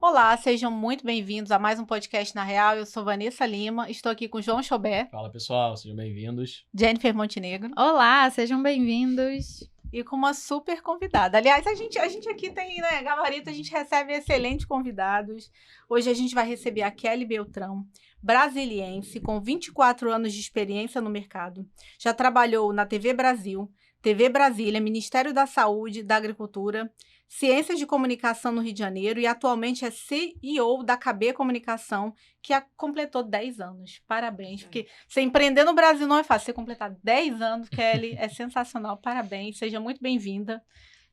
Olá, sejam muito bem-vindos a mais um podcast Na Real. Eu sou Vanessa Lima, estou aqui com João Chobé. Fala, pessoal, sejam bem-vindos. Jennifer Montenegro. Olá, sejam bem-vindos. E com uma super convidada. Aliás, a gente aqui tem, né, gabarito, a gente recebe excelentes convidados. Hoje a gente vai receber a Kelly Beltrão, brasiliense, com 24 anos de experiência no mercado. Já trabalhou na TV Brasil, TV Brasília, Ministério da Saúde, da Agricultura, Ciências de Comunicação no Rio de Janeiro e atualmente é CEO da KB Comunicação, que completou 10 anos. Parabéns, porque você empreender no Brasil não é fácil. Você completar 10 anos, Kelly, é sensacional. Parabéns, seja muito bem-vinda.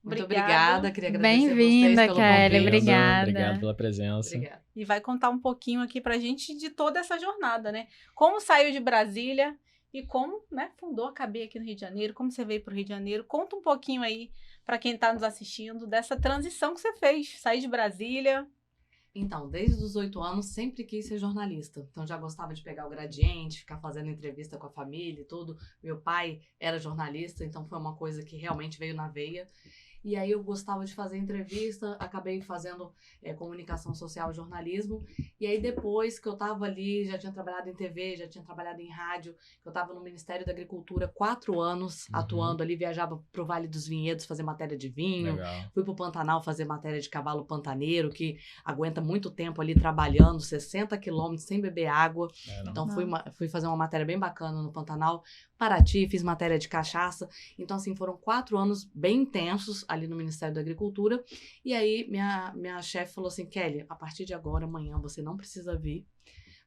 Muito obrigada, queria agradecer Bem-vinda, pelo Kelly, convite. obrigada. Obrigado pela presença. Obrigada. E vai contar um pouquinho aqui pra gente de toda essa jornada, né? Como saiu de Brasília e como, né, fundou a KB aqui no Rio de Janeiro, como você veio para o Rio de Janeiro. Conta um pouquinho aí para quem está nos assistindo dessa transição que você fez, sair de Brasília. Então, desde os 8 anos, sempre quis ser jornalista. Então, já gostava de pegar o gradiente, ficar fazendo entrevista com a família e tudo. Meu pai era jornalista, então foi uma coisa que realmente veio na veia. E aí eu gostava de fazer entrevista, acabei fazendo comunicação social e jornalismo. E aí depois que eu estava ali, já tinha trabalhado em TV, já tinha trabalhado em rádio, eu estava no Ministério da Agricultura 4 anos atuando ali, viajava pro Vale dos Vinhedos fazer matéria de vinho. Legal. Fui pro Pantanal fazer matéria de cavalo pantaneiro, que aguenta muito tempo ali trabalhando, 60 quilômetros sem beber água. Então fui fazer uma matéria bem bacana no Pantanal. Paraty, fiz matéria de cachaça. Então, assim, foram 4 anos bem intensos ali no Ministério da Agricultura. E aí, minha chefe falou assim, Kelly, a partir de agora, amanhã, você não precisa vir,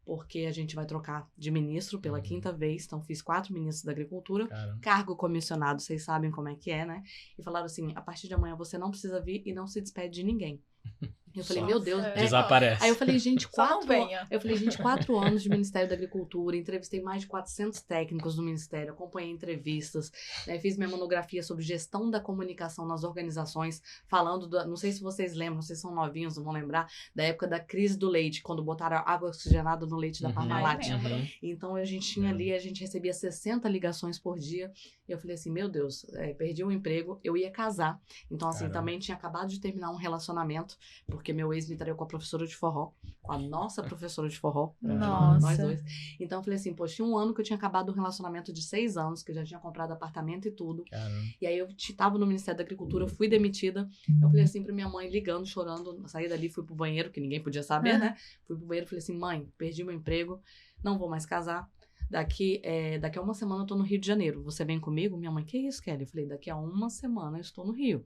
porque a gente vai trocar de ministro pela 5ª vez. Então, fiz 4 ministros da Agricultura. Caramba. Cargo comissionado, vocês sabem como é que é, né? E falaram assim, a partir de amanhã, você não precisa vir e não se despede de ninguém. Eu falei, meu Deus. Desaparece. Aí eu falei, gente, Só não venha. 4 anos de Ministério da Agricultura, entrevistei mais de 400 técnicos no Ministério, acompanhei entrevistas, né, fiz minha monografia sobre gestão da comunicação nas organizações, falando, não sei se vocês lembram, vocês são novinhos, não vão lembrar, da época da crise do leite, quando botaram água oxigenada no leite da Parmalat. Então, a gente tinha ali, a gente recebia 60 ligações por dia, e eu falei assim, meu Deus, perdi o emprego, eu ia casar. Então, assim, também tinha acabado de terminar um relacionamento, porque meu ex me traiu com a professora de forró, com a nossa professora de forró. Nossa. Nós dois. Então, eu falei assim, poxa, tinha um ano que eu tinha acabado um relacionamento de 6 anos, que eu já tinha comprado apartamento e tudo. Caramba. E aí, eu tava no Ministério da Agricultura, fui demitida. Eu falei assim pra minha mãe, ligando, chorando, saí dali, fui pro banheiro, que ninguém podia saber, né? Fui pro banheiro e falei assim, mãe, perdi meu emprego, não vou mais casar. Daqui a uma semana eu tô no Rio de Janeiro. Você vem comigo? Minha mãe, que isso, Kelly? Eu falei, daqui a uma semana eu estou no Rio.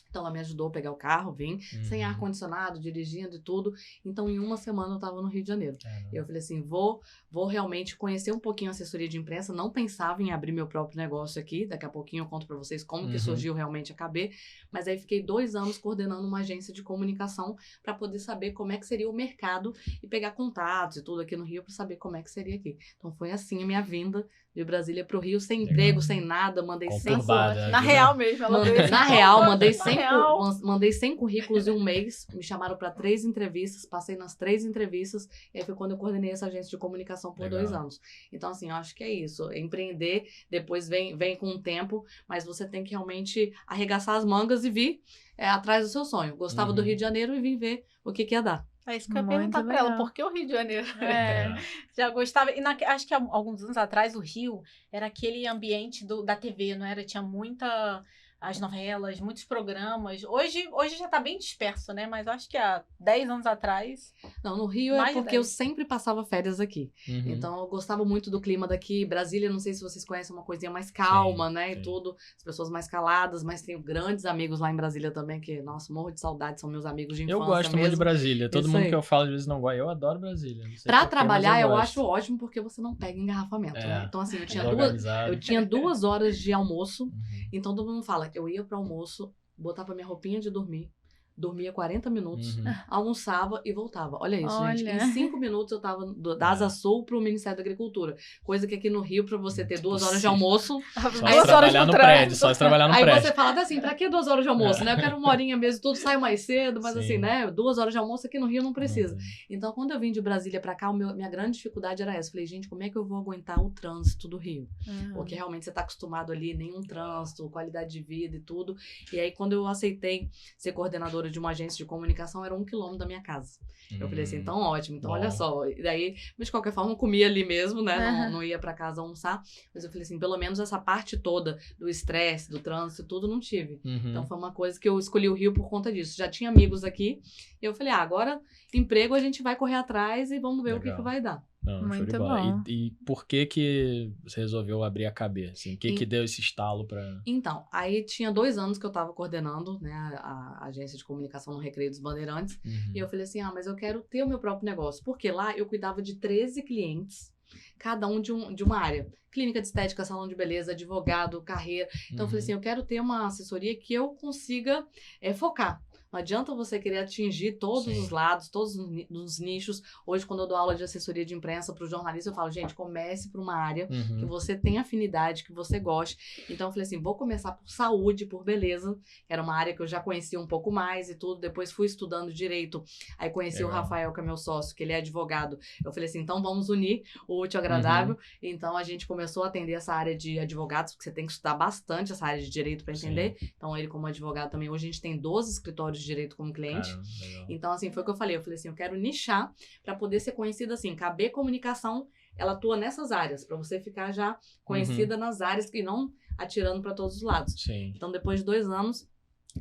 Então, ela me ajudou a pegar o carro, vim, sem ar-condicionado, dirigindo e tudo. Então, em uma semana, eu tava no Rio de Janeiro. E eu falei assim, vou realmente conhecer um pouquinho a assessoria de imprensa. Não pensava em abrir meu próprio negócio aqui. Daqui a pouquinho eu conto pra vocês como que surgiu realmente a KB. Mas aí, fiquei 2 anos coordenando uma agência de comunicação para poder saber como é que seria o mercado e pegar contatos e tudo aqui no Rio para saber como é que seria aqui. Então, foi assim a minha vinda de Brasília pro Rio, sem emprego, sem nada. Mandei 100... Na real mesmo, ela veio. Na real, mandei 100 currículos em um mês, me chamaram para 3 entrevistas, passei nas 3 entrevistas, e aí foi quando eu coordenei essa agência de comunicação por 2 anos. Então, assim, eu acho que é isso, empreender, depois vem com o tempo, mas você tem que realmente arregaçar as mangas e vir atrás do seu sonho. Gostava do Rio de Janeiro e vim ver o que ia dar. É isso que eu ia perguntar pra ela, por que o Rio de Janeiro? Já gostava, e acho que há alguns anos atrás o Rio era aquele ambiente da TV, não era? Tinha as novelas, muitos programas. Hoje já tá bem disperso, né? Mas acho que há 10 anos atrás... Não, no Rio é porque eu sempre passava férias aqui. Então, eu gostava muito do clima daqui. Brasília, não sei se vocês conhecem, uma coisinha mais calma, né? E tudo. As pessoas mais caladas, mas tenho grandes amigos lá em Brasília também, que, nossa, morro de saudade, são meus amigos de infância Eu gosto muito de Brasília. Todo mundo aí. que eu falo, às vezes, não gosta. Eu adoro Brasília. Pra trabalhar, eu acho ótimo, porque você não pega engarrafamento, né? Então, assim, eu tinha 2 horas de almoço. Então, todo mundo fala que eu ia pro almoço, botava minha roupinha de dormir, dormia 40 minutos, almoçava e voltava. Olha isso, gente. Em 5 minutos eu tava da Asa Sul pro Ministério da Agricultura. Coisa que aqui no Rio, pra você ter 2 horas de almoço... Só trabalhar no prédio, só trabalhar no prédio. Aí você fala assim, pra que 2 horas de almoço, né? Eu quero 1 horinha mesmo, tudo sai mais cedo, mas assim, né? 2 horas de almoço aqui no Rio não precisa. Então, quando eu vim de Brasília pra cá, minha grande dificuldade era essa. Falei, gente, como é que eu vou aguentar o trânsito do Rio? Porque realmente você tá acostumado ali, nenhum trânsito, qualidade de vida e tudo. E aí, quando eu aceitei ser coordenadora diretora de uma agência de comunicação era 1 quilômetro da minha casa. Eu falei assim, então ótimo, então olha só. E daí, mas de qualquer forma, eu comia ali mesmo, né? Não ia pra casa almoçar. Mas eu falei assim, pelo menos essa parte toda do estresse, do trânsito, tudo não tive. Então foi uma coisa que eu escolhi o Rio por conta disso. Já tinha amigos aqui. E eu falei, agora emprego a gente vai correr atrás e vamos ver o que vai dar. Não, muito bom. E por que você resolveu abrir a KB? Assim, o que deu esse estalo pra... Então, aí tinha 2 anos que eu tava coordenando, né, a agência de comunicação no Recreio dos Bandeirantes. E eu falei assim, mas eu quero ter o meu próprio negócio. Porque lá eu cuidava de 13 clientes, cada um de uma área. Clínica de estética, salão de beleza, advogado, carreira. Então eu falei assim, eu quero ter uma assessoria que eu consiga focar. Não adianta você querer atingir todos os lados, todos os nichos. Hoje, quando eu dou aula de assessoria de imprensa para os jornalistas, eu falo, gente, comece por uma área que você tem afinidade, que você goste. Então, eu falei assim, vou começar por saúde, por beleza. Era uma área que eu já conhecia um pouco mais e tudo. Depois fui estudando direito. Aí conheci o Rafael, que é meu sócio, que ele é advogado. Eu falei assim, então vamos unir o útil ao agradável. Então, a gente começou a atender essa área de advogados, porque você tem que estudar bastante essa área de direito para entender. Então, ele como advogado também. Hoje a gente tem 12 escritórios de direito como cliente. Caramba, então, assim, foi o que eu falei. Eu falei assim, eu quero nichar para poder ser conhecida assim. KB Comunicação, ela atua nessas áreas, para você ficar já conhecida nas áreas e não atirando para todos os lados. Então, depois de 2 anos,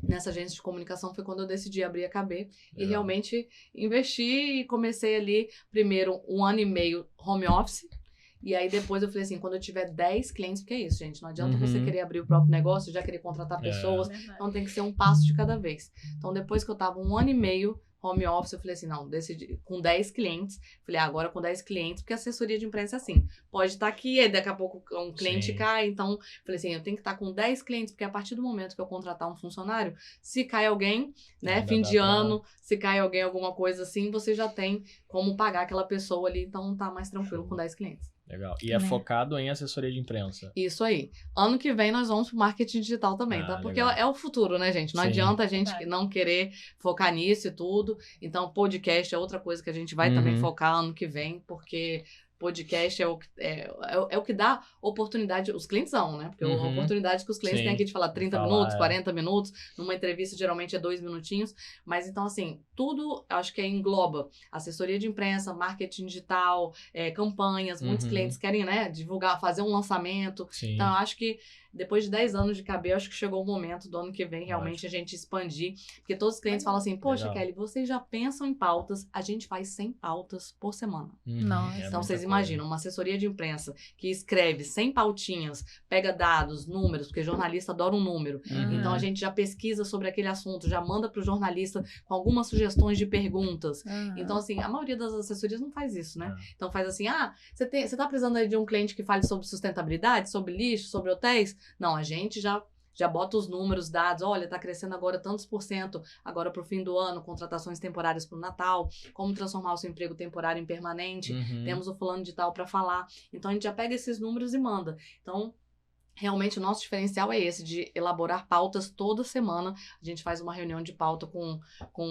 nessa agência de comunicação foi quando eu decidi abrir a KB e realmente investi e comecei ali, primeiro, 1 ano e meio home office. E aí depois eu falei assim, quando eu tiver 10 clientes, porque é isso, gente, não adianta você querer abrir o próprio negócio, já querer contratar pessoas, então tem que ser um passo de cada vez. Então depois que eu tava 1 ano e meio home office, eu falei assim, não, decidi, com 10 clientes, falei, agora com 10 clientes, porque a assessoria de imprensa é assim, pode estar aqui, aí daqui a pouco um cliente cai, então, falei assim, eu tenho que estar com 10 clientes, porque a partir do momento que eu contratar um funcionário, se cai alguém, né, fim de ano, se cai alguém, alguma coisa assim, você já tem como pagar aquela pessoa ali, então tá mais tranquilo com 10 clientes. Legal. E é focado em assessoria de imprensa. Isso aí. Ano que vem nós vamos pro marketing digital também, tá? Porque é o futuro, né, gente? Não adianta a gente não querer focar nisso e tudo. Então, podcast é outra coisa que a gente vai também focar ano que vem, porque podcast é o que dá oportunidade, os clientes são, né? Porque a oportunidade que os clientes têm aqui de falar 30 minutos, 40 minutos, numa entrevista geralmente é 2 minutinhos, mas então assim, tudo acho que engloba assessoria de imprensa, marketing digital, campanhas, muitos clientes querem, né, divulgar, fazer um lançamento, então eu acho que depois de 10 anos de KB, acho que chegou o momento do ano que vem realmente a gente expandir, porque todos os clientes falam assim, poxa, Kelly, vocês já pensam em pautas, a gente faz 100 pautas por semana. Nossa. Então vocês imaginam, uma assessoria de imprensa que escreve 100 pautinhas, pega dados, números, porque jornalista adora um número, então a gente já pesquisa sobre aquele assunto, já manda para o jornalista com algumas sugestões de perguntas. Então assim, a maioria das assessorias não faz isso, né? Então faz assim, você tá precisando aí de um cliente que fale sobre sustentabilidade, sobre lixo, sobre hotéis? Não, a gente já bota os números, dados, olha, tá crescendo agora tantos %, agora pro fim do ano, contratações temporárias pro Natal, como transformar o seu emprego temporário em permanente, temos o fulano de tal para falar. Então a gente já pega esses números e manda. Então, realmente o nosso diferencial é esse, de elaborar pautas toda semana. A gente faz uma reunião de pauta com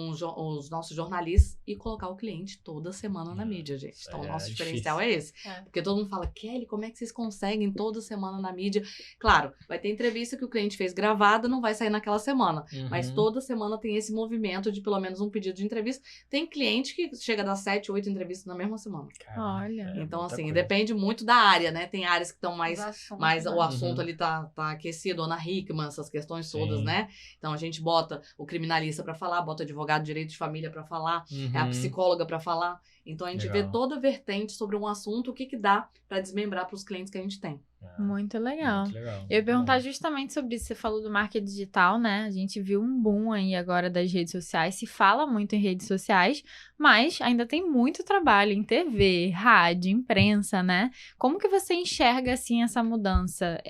os nossos jornalistas e colocar o cliente toda semana na mídia, gente. Então o nosso diferencial é esse. Porque todo mundo fala, Kelly, como é que vocês conseguem toda semana na mídia? Claro, vai ter entrevista que o cliente fez gravada, não vai sair naquela semana. Mas toda semana tem esse movimento de pelo menos um pedido de entrevista. Tem cliente que chega a dar 7, 8 entrevistas na mesma semana. Olha. Então assim, depende muito da área, né? Tem áreas que estão mais o assunto ali tá aquecido, Ana Hickman, essas questões todas, né? Então a gente bota o criminalista para falar, bota o advogado de direito de família para falar, a psicóloga para falar. Então a gente vê toda a vertente sobre um assunto, o que dá para desmembrar para os clientes que a gente tem. Muito legal. Eu ia perguntar justamente sobre isso. Você falou do marketing digital, né? A gente viu um boom aí agora das redes sociais. Se fala muito em redes sociais, mas ainda tem muito trabalho em TV, rádio, imprensa, né? Como que você enxerga, assim, essa mudança?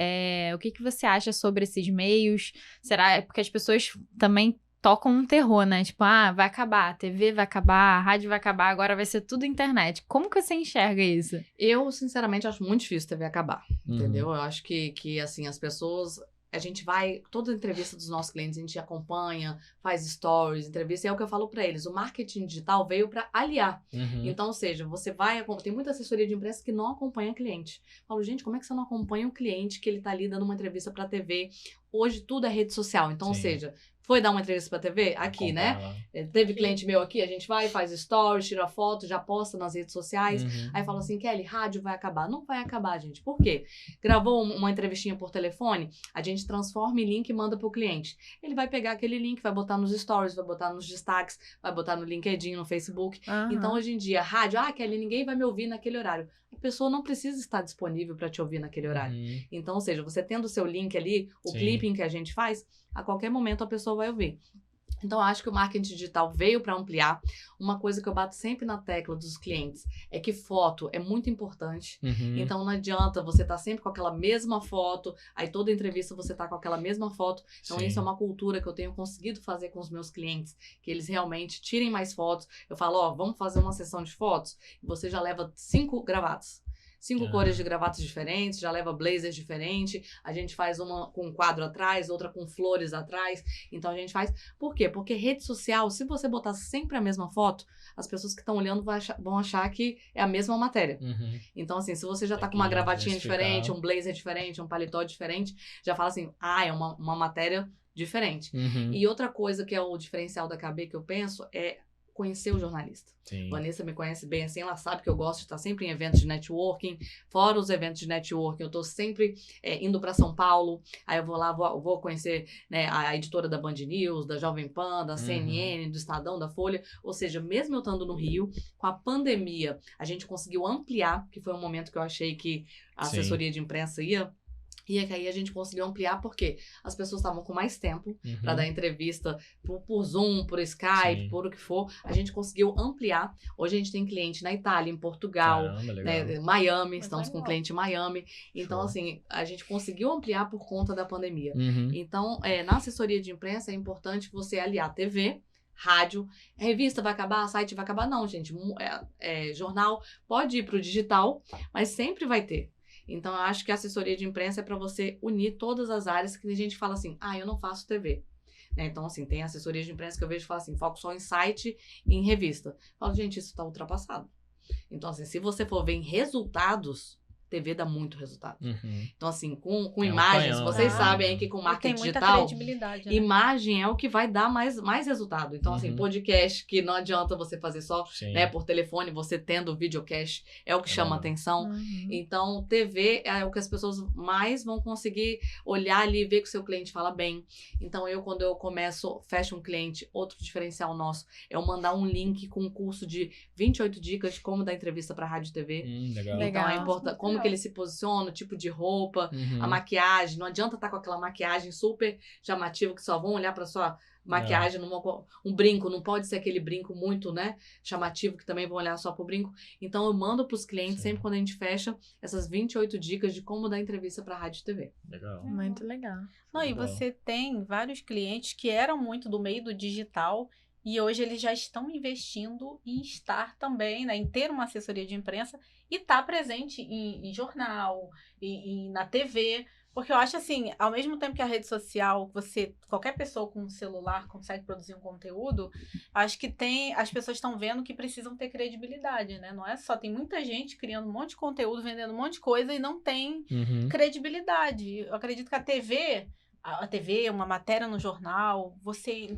O que você acha sobre esses meios? Será porque as pessoas também tocam um terror, né? Tipo, vai acabar, a TV vai acabar, a rádio vai acabar, agora vai ser tudo internet. Como que você enxerga isso? Eu, sinceramente, acho muito difícil a TV acabar, entendeu? Eu acho que, assim, as pessoas... A gente vai, toda entrevista dos nossos clientes, a gente acompanha, faz stories, entrevista, e é o que eu falo para eles, o marketing digital veio para aliar. Então, ou seja, você vai, tem muita assessoria de imprensa que não acompanha cliente. Eu falo, gente, como é que você não acompanha o cliente que ele tá ali dando uma entrevista para TV? Hoje tudo é rede social, então, ou seja, Foi dar uma entrevista pra TV? Aqui, né? Teve cliente meu aqui, a gente vai, faz stories, tira foto, já posta nas redes sociais. Aí fala assim, Kelly, rádio vai acabar. Não vai acabar, gente. Por quê? Gravou uma entrevistinha por telefone, a gente transforma em link e manda pro cliente. Ele vai pegar aquele link, vai botar nos stories, vai botar nos destaques, vai botar no LinkedIn, no Facebook. Então, hoje em dia, rádio, Kelly, ninguém vai me ouvir naquele horário. A pessoa não precisa estar disponível para te ouvir naquele horário. Então, ou seja, você tendo o seu link ali, o clipping que a gente faz, a qualquer momento a pessoa vai ouvir. Então, eu acho que o marketing digital veio para ampliar. Uma coisa que eu bato sempre na tecla dos clientes é que foto é muito importante. Então, não adianta você estar sempre com aquela mesma foto, aí toda entrevista você tá com aquela mesma foto. Então, isso é uma cultura que eu tenho conseguido fazer com os meus clientes, que eles realmente tirem mais fotos. Eu falo, vamos fazer uma sessão de fotos, e você já leva 5 gravatas. 5 cores de gravatas diferentes, já leva blazers diferentes, a gente faz uma com um quadro atrás, outra com flores atrás, então a gente faz... Por quê? Porque rede social, se você botar sempre a mesma foto, as pessoas que estão olhando vão achar que é a mesma matéria. Então, assim, se você já tá com uma gravatinha diferente, um blazer diferente, um paletó diferente, já fala assim, é uma matéria diferente. E outra coisa que é o diferencial da KB que eu penso é conhecer o jornalista. Vanessa me conhece bem assim, ela sabe que eu gosto de estar sempre em eventos de networking. Fora os eventos de networking, eu tô sempre indo para São Paulo, aí eu vou lá, vou conhecer, né, a editora da Band News, da Jovem Pan, da CNN, do Estadão, da Folha. Ou seja, mesmo eu estando no Rio, com a pandemia, a gente conseguiu ampliar, que foi um momento que eu achei que a assessoria de imprensa ia... E aí a gente conseguiu ampliar porque as pessoas estavam com mais tempo para dar entrevista por Zoom, por Skype, por o que for. A gente conseguiu ampliar. Hoje a gente tem cliente na Itália, em Portugal, né, Miami, estamos com cliente em Miami. Então, assim, a gente conseguiu ampliar por conta da pandemia. Então, na assessoria de imprensa é importante você aliar TV, rádio, revista vai acabar, site vai acabar. Não, gente. Jornal pode ir para o digital, mas sempre vai ter. Então, eu acho que a assessoria de imprensa é para você unir todas as áreas que a gente fala assim, eu não faço TV. Né? Então, assim, tem assessoria de imprensa que eu vejo e falo assim, foco só em site e em revista. Eu falo, gente, isso está ultrapassado. Então, assim, se você for ver em resultados, TV dá muito resultado. Então, assim, com imagens, vocês sabem aí que com marketing digital, credibilidade, né? Imagem é o que vai dar mais resultado. Então, assim, podcast, que não adianta você fazer só, né, por telefone, você tendo videocast, é o que chama atenção. Então, TV é o que as pessoas mais vão conseguir olhar ali e ver que o seu cliente fala bem. Então, quando eu fecho um cliente, outro diferencial nosso é eu mandar um link com um curso de 28 dicas de como dar entrevista para rádio e TV. Legal. Então, é importante, como que ele se posiciona, o tipo de roupa, a maquiagem. Não adianta estar com aquela maquiagem super chamativa que só vão olhar para sua maquiagem, um brinco. Não pode ser aquele brinco muito, né, chamativo, que também vão olhar só pro brinco. Então, eu mando pros clientes, sempre quando a gente fecha, essas 28 dicas de como dar entrevista para rádio e TV. Legal. Muito legal. Não, e você tem vários clientes que eram muito do meio do digital e hoje eles já estão investindo em estar também, né, em ter uma assessoria de imprensa e estar presente em jornal, na TV. Porque eu acho assim, ao mesmo tempo que a rede social, qualquer pessoa com um celular consegue produzir um conteúdo, acho que as pessoas estão vendo que precisam ter credibilidade, né? Não é só, tem muita gente criando um monte de conteúdo, vendendo um monte de coisa e não tem credibilidade. Eu acredito que a TV, uma matéria no jornal, você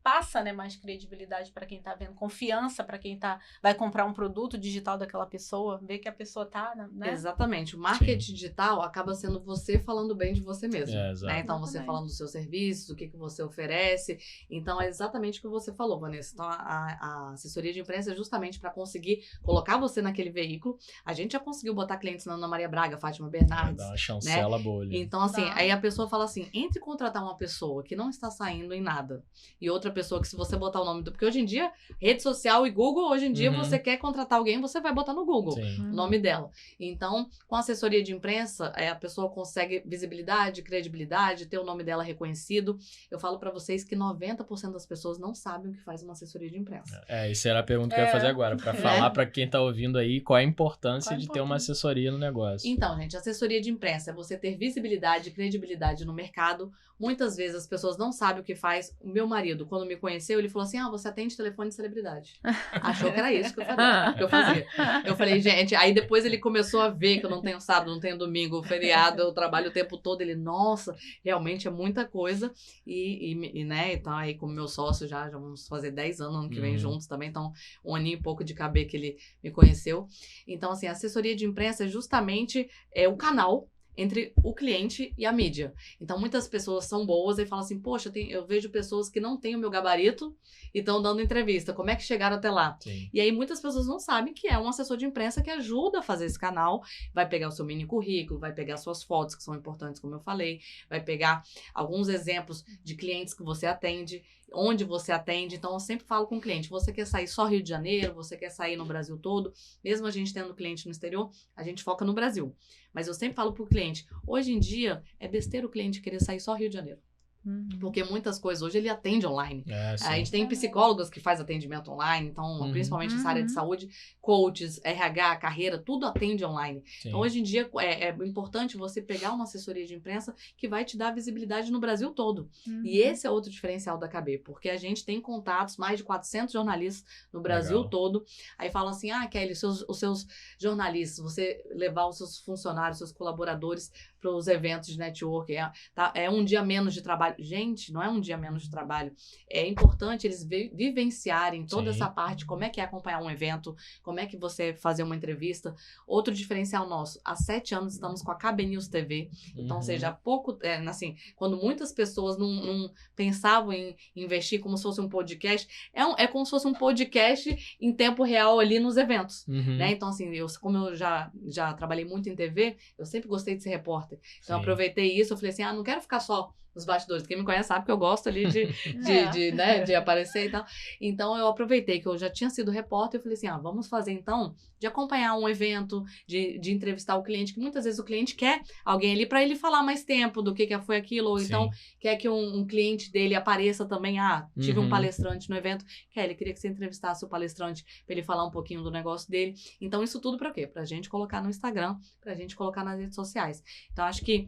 passa, né, mais credibilidade para quem está vendo, confiança para quem vai comprar um produto digital daquela pessoa, ver que a pessoa está, né? Exatamente. O marketing digital acaba sendo você falando bem de você mesmo. Né? Então, você falando dos seus serviços, do que você oferece. Então, é exatamente o que você falou, Vanessa. Então, a assessoria de imprensa é justamente para conseguir colocar você naquele veículo. A gente já conseguiu botar clientes na Ana Maria Braga, Fátima Bernardes. Dá uma chancela boa ali. Então, assim, aí a pessoa fala assim, entre contratar uma pessoa que não está saindo em nada e outra pessoa que, se você botar o nome porque hoje em dia, rede social e Google, hoje em dia você quer contratar alguém, você vai botar no Google o nome dela. Então, com assessoria de imprensa, a pessoa consegue visibilidade, credibilidade, ter o nome dela reconhecido. Eu falo para vocês que 90% das pessoas não sabem o que faz uma assessoria de imprensa. Isso era a pergunta que eu ia fazer agora, para falar para quem tá ouvindo aí qual é a importância de ter uma assessoria no negócio. Então, gente, assessoria de imprensa é você ter visibilidade e credibilidade no mercado, mercado. Muitas vezes as pessoas não sabem o que faz. O meu marido, quando me conheceu, ele falou assim, você atende telefone de celebridade. Achou que era isso que eu fazia. Eu falei, gente, aí depois ele começou a ver que eu não tenho sábado, não tenho domingo, feriado, eu trabalho o tempo todo. Ele, nossa, realmente é muita coisa. E né, então aí como meu sócio já vamos fazer 10 anos, ano que vem juntos também, então 1 aninho e pouco de KB que ele me conheceu. Então, assim, a assessoria de imprensa é justamente o canal entre o cliente e a mídia. Então, muitas pessoas são boas e falam assim, poxa, eu vejo pessoas que não têm o meu gabarito e estão dando entrevista. Como é que chegaram até lá? Sim. E aí, muitas pessoas não sabem que é um assessor de imprensa que ajuda a fazer esse canal, vai pegar o seu mini currículo, vai pegar suas fotos, que são importantes, como eu falei, vai pegar alguns exemplos de clientes que você atende, onde você atende. Então, eu sempre falo com o cliente, você quer sair só Rio de Janeiro, você quer sair no Brasil todo, mesmo a gente tendo cliente no exterior, a gente foca no Brasil. Mas eu sempre falo pro cliente, hoje em dia é besteira o cliente querer sair só Rio de Janeiro. Porque muitas coisas hoje ele atende online. A gente tem psicólogas que faz atendimento online, então principalmente nessa área de saúde, coaches, RH, carreira, tudo atende online. Sim. Então hoje em dia é importante você pegar uma assessoria de imprensa que vai te dar visibilidade no Brasil todo. E esse é outro diferencial da KB, porque a gente tem contatos, mais de 400 jornalistas no Brasil todo. Aí falam assim, Kelly, os seus jornalistas, você levar os seus funcionários, seus colaboradores para os eventos de networking, é um dia menos de trabalho. Gente, não é um dia menos de trabalho. É importante eles vivenciarem toda essa parte, como é que é acompanhar um evento, como é que você fazer uma entrevista. Outro diferencial nosso, há 7 anos estamos com a KB News TV. Então, ou seja, há pouco, assim, quando muitas pessoas não pensavam em investir como se fosse um podcast, é como se fosse um podcast em tempo real ali nos eventos. Né? Então, assim, como eu já trabalhei muito em TV, eu sempre gostei de ser repórter. Então, eu aproveitei isso, eu falei assim, não quero ficar só nos bastidores. Quem me conhece sabe que eu gosto ali de aparecer e tal. Então, eu aproveitei que eu já tinha sido repórter e falei assim, vamos fazer então de acompanhar um evento, de entrevistar o cliente, que muitas vezes o cliente quer alguém ali para ele falar mais tempo do que foi aquilo, ou então quer que um cliente dele apareça também. Tive um palestrante no evento, ele queria que você entrevistasse o palestrante para ele falar um pouquinho do negócio dele. Então, isso tudo para quê? Pra gente colocar no Instagram, pra gente colocar nas redes sociais. Então, acho que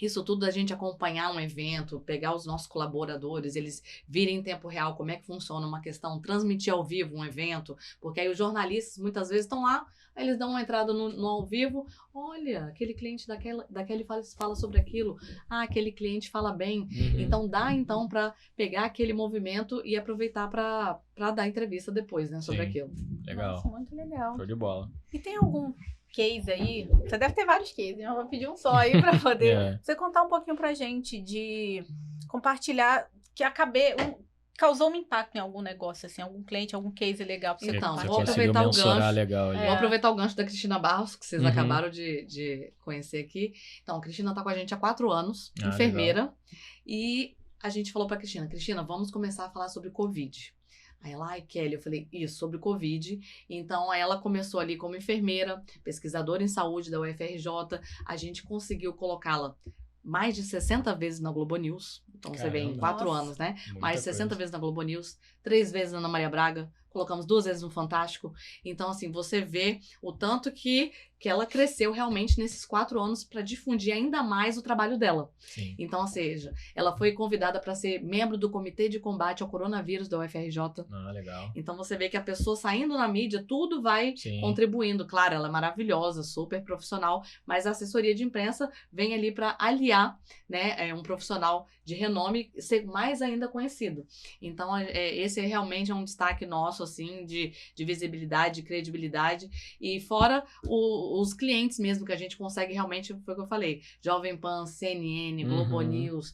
isso tudo, a gente acompanhar um evento, pegar os nossos colaboradores, eles virem em tempo real como é que funciona uma questão, transmitir ao vivo um evento, porque aí os jornalistas muitas vezes estão lá, aí eles dão uma entrada no ao vivo, olha, aquele cliente daquele fala sobre aquilo, aquele cliente fala bem, então dá para pegar aquele movimento e aproveitar para dar entrevista depois, né, sobre aquilo. Legal. Nossa, muito legal. Show de bola. E tem algum case aí? Você deve ter vários cases, eu vou pedir um só aí para poder você contar um pouquinho pra gente, de compartilhar que a KB causou um impacto em algum negócio, assim, algum cliente, algum case legal pra você contar. Vou aproveitar o gancho. Vou aproveitar o gancho da Cristina Barros, que vocês acabaram de conhecer aqui. Então, a Cristina tá com a gente há 4 anos, enfermeira, legal. E a gente falou pra Cristina, vamos começar a falar sobre Covid. Aí ela, Kelly, eu falei, isso, sobre Covid. Então, ela começou ali como enfermeira, pesquisadora em saúde da UFRJ. A gente conseguiu colocá-la mais de 60 vezes na Globo News. Então, você vê em 4 anos, né? Mais de 60 vezes na Globo News, 3 vezes na Ana Maria Braga, colocamos 2 vezes no Fantástico. Então, assim, você vê o tanto que ela cresceu realmente nesses 4 anos para difundir ainda mais o trabalho dela. Sim. Então, ou seja, ela foi convidada para ser membro do Comitê de Combate ao Coronavírus da UFRJ. Legal. Então, você vê que a pessoa saindo na mídia, tudo vai contribuindo. Claro, ela é maravilhosa, super profissional, mas a assessoria de imprensa vem ali para aliar, né, um profissional de renome ser mais ainda conhecido. Então, esse realmente é um destaque nosso, assim, de visibilidade, de credibilidade. E fora os clientes mesmo, que a gente consegue realmente, foi o que eu falei, Jovem Pan, CNN, Globo News,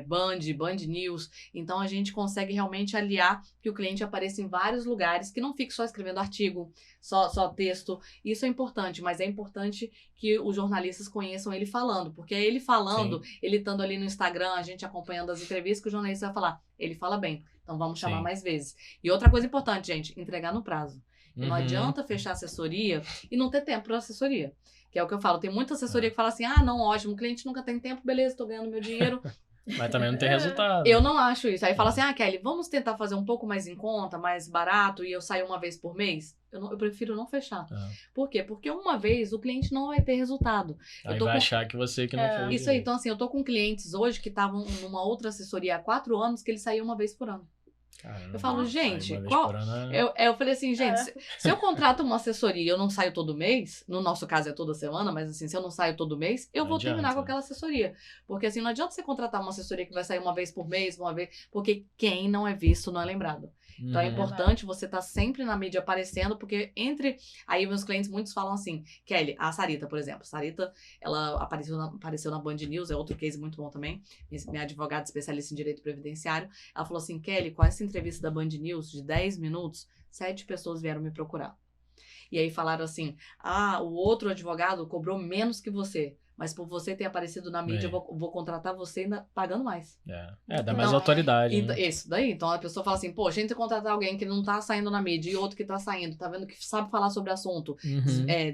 Band News. Então, a gente consegue realmente aliar que o cliente apareça em vários lugares, que não fique só escrevendo artigo, só texto. Isso é importante, mas é importante que os jornalistas conheçam ele falando, porque é ele falando, ele estando ali no Instagram, a gente acompanhando as entrevistas, que o jornalista vai falar, ele fala bem, então vamos chamar mais vezes. E outra coisa importante, gente, entregar no prazo. Não adianta fechar assessoria e não ter tempo para assessoria. Que é o que eu falo, tem muita assessoria que fala assim, não, ótimo, o cliente nunca tem tempo, beleza, tô ganhando meu dinheiro. Mas também não tem resultado. Eu não acho isso. Aí fala assim, Kelly, vamos tentar fazer um pouco mais em conta, mais barato, e eu saio uma vez por mês? eu prefiro não fechar. Por quê? Porque uma vez o cliente não vai ter resultado. Aí vai achar que você que não fez. Isso aí, então assim, eu tô com clientes hoje que estavam numa outra assessoria há 4 anos que eles saíam uma vez por ano. Caramba, eu falo, gente, qual... eu falei assim, gente, se eu contrato uma assessoria e eu não saio todo mês, no nosso caso é toda semana, mas assim, se eu não saio todo mês, eu vou terminar com aquela assessoria. Porque assim, não adianta você contratar uma assessoria que vai sair uma vez por mês, porque quem não é visto não é lembrado. Então é importante você estar sempre na mídia aparecendo, porque aí meus clientes, muitos falam assim, Kelly, a Sarita, por exemplo. Sarita, ela apareceu na Band News, é outro case muito bom também, minha advogada especialista em direito previdenciário. Ela falou assim, Kelly, com essa entrevista da Band News de 10 minutos, 7 pessoas vieram me procurar. E aí falaram assim, o outro advogado cobrou menos que você. Mas por você ter aparecido na mídia, eu vou contratar você ainda pagando mais. Dá mais autoridade. Né? Isso daí. Então a pessoa fala assim, pô, a gente contratar alguém que não tá saindo na mídia e outro que tá saindo, tá vendo que sabe falar sobre o assunto,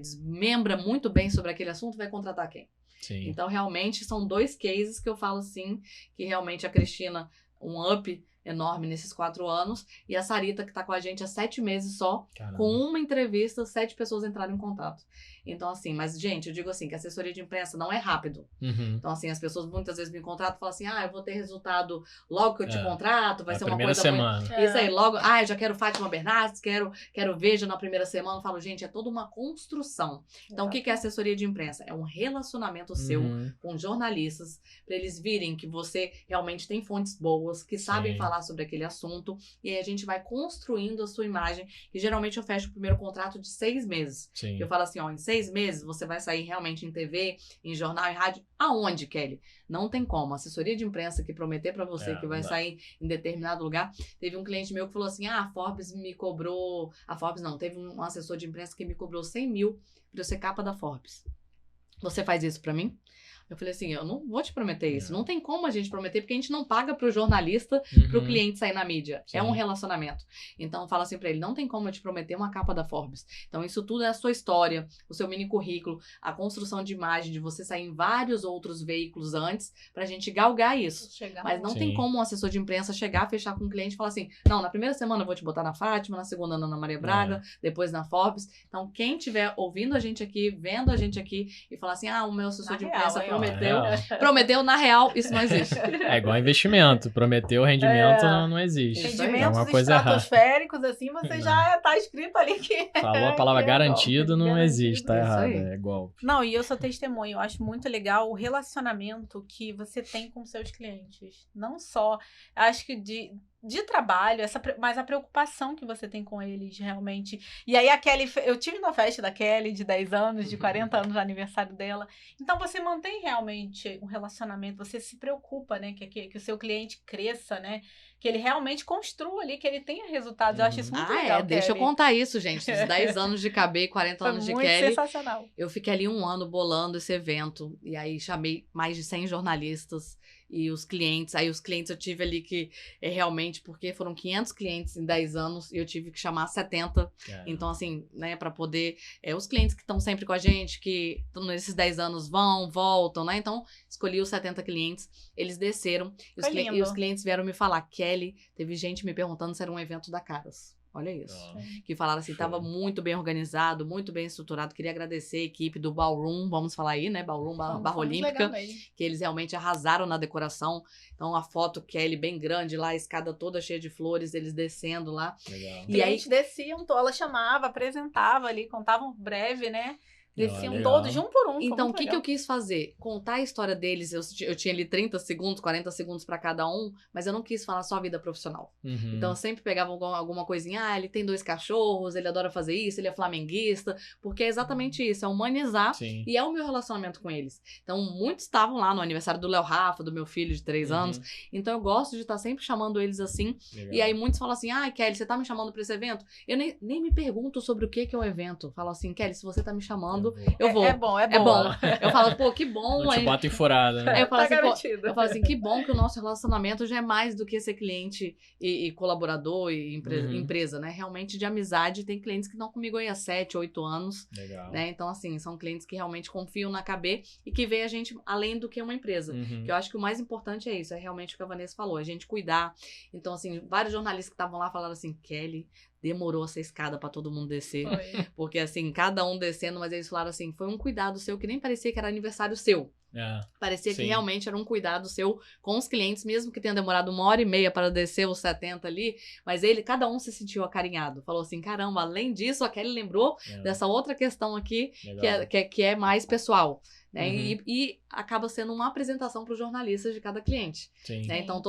desmembra muito bem sobre aquele assunto, vai contratar quem? Sim. Então realmente são 2 cases que eu falo assim, que realmente a Cristina, um up enorme nesses 4 anos, e a Sarita, que tá com a gente há 7 meses só, com uma entrevista, 7 pessoas entraram em contato. Então, assim, mas, gente, eu digo assim, que a assessoria de imprensa não é rápido. Então, assim, as pessoas muitas vezes me contratam e falam assim, eu vou ter resultado logo que eu te contrato, vai ser uma coisa semana. Muito... Isso aí, logo, eu já quero Fátima Bernardes, quero Veja na primeira semana. Eu falo, gente, é toda uma construção. Então, o que é assessoria de imprensa? É um relacionamento seu com jornalistas, para eles virem que você realmente tem fontes boas, que sabem falar sobre aquele assunto, e aí a gente vai construindo a sua imagem, e geralmente eu fecho o primeiro contrato de 6 meses. Eu falo assim, em 6 meses você vai sair realmente em TV, em jornal, em rádio. Aonde, Kelly? Não tem como. A assessoria de imprensa que prometer pra você que vai sair em determinado lugar. Teve um cliente meu que falou assim, a Forbes me cobrou... A Forbes não, teve um assessor de imprensa que me cobrou 100 mil pra eu ser capa da Forbes. Você faz isso pra mim? Eu falei assim, eu não vou te prometer isso. Não tem como a gente prometer, porque a gente não paga pro jornalista, pro cliente sair na mídia. É um relacionamento. Então, fala assim pra ele, não tem como eu te prometer uma capa da Forbes. Então, isso tudo é a sua história, o seu mini currículo, a construção de imagem, de você sair em vários outros veículos antes, pra gente galgar isso. Mas não tem como um assessor de imprensa chegar, fechar com um cliente e falar assim, não, na primeira semana eu vou te botar na Fátima, na segunda na Ana Maria Braga, depois na Forbes. Então, quem estiver ouvindo a gente aqui, vendo a gente aqui, e falar assim, o meu assessor de imprensa prometeu, na real, isso não existe. É igual investimento, prometeu o rendimento não existe. Rendimentos uma coisa estratosféricos, assim, você já tá escrito ali que... Falou a palavra garantido, não existe, tá errado, é golpe. Não, e eu sou testemunha, eu acho muito legal o relacionamento que você tem com seus clientes. Não só, acho que de trabalho, mas a preocupação que você tem com eles, realmente. E aí a Kelly, eu tive na festa da Kelly de 10 anos, de 40 anos, aniversário dela. Então você mantém realmente um relacionamento, você se preocupa, né, que o seu cliente cresça, né, que ele realmente construa ali, que ele tenha resultados. Eu acho isso muito legal, deixa eu contar isso, gente. Dos 10 anos de KB, 40 anos de Kelly. Foi muito sensacional. Eu fiquei ali 1 ano bolando esse evento, e aí chamei mais de 100 jornalistas, e os clientes eu tive ali que realmente, porque foram 500 clientes em 10 anos e eu tive que chamar 70. Então, assim, né, pra poder... os clientes que estão sempre com a gente, que nesses 10 anos voltam, né? Então, escolhi os 70 clientes, eles desceram. E os clientes vieram me falar, Kelly, teve gente me perguntando se era um evento da Caras. Olha isso. Que falaram assim, estava muito bem organizado, muito bem estruturado. Queria agradecer a equipe do Ballroom, vamos falar aí, né? Ballroom, Barra Olímpica. Que eles realmente arrasaram na decoração. Então, a foto Kelly bem grande lá, a escada toda cheia de flores, eles descendo lá. Legal. E aí desciam, ela chamava, apresentava ali, contavam breve, né? Desciam todos, de um por um. Então, o que eu quis fazer? Contar a história deles. Eu tinha ali 30 segundos, 40 segundos pra cada um, mas eu não quis falar só a vida profissional. Então, eu sempre pegava alguma coisinha. Ele tem 2 cachorros, ele adora fazer isso, ele é flamenguista. Porque é exatamente isso, é humanizar. E é o meu relacionamento com eles. Então, muitos estavam lá no aniversário do Léo Rafa, do meu filho de 3 anos. Então, eu gosto de estar sempre chamando eles assim. Legal. E aí, muitos falam assim, Kelly, você tá me chamando pra esse evento? Eu nem me pergunto sobre o que é o evento. Falo assim, Kelly, se você tá me chamando, eu vou. É bom. Eu falo, pô, que bom. Não te bota em furada, né? Eu falo assim, que bom que o nosso relacionamento já é mais do que ser cliente e colaborador e empresa, né? Realmente de amizade. Tem clientes que estão comigo aí há 7, 8 anos. Legal. Né? Então, assim, são clientes que realmente confiam na KB e que veem a gente além do que uma empresa. Que eu acho que o mais importante é isso, é realmente o que a Vanessa falou, a gente cuidar. Então, assim, vários jornalistas que estavam lá falaram assim, Kelly, demorou essa escada pra todo mundo descer. Foi. Porque, assim, cada um descendo, mas eles falaram assim, foi um cuidado seu que nem parecia que era aniversário seu. Parecia que realmente era um cuidado seu com os clientes, mesmo que tenha demorado 1h30 para descer os 70 ali, mas cada um se sentiu acarinhado. Falou assim, caramba, além disso, a Kelly lembrou dessa outra questão aqui, que é mais pessoal. Né? E acaba sendo uma apresentação para os jornalistas de cada cliente. Né? Então,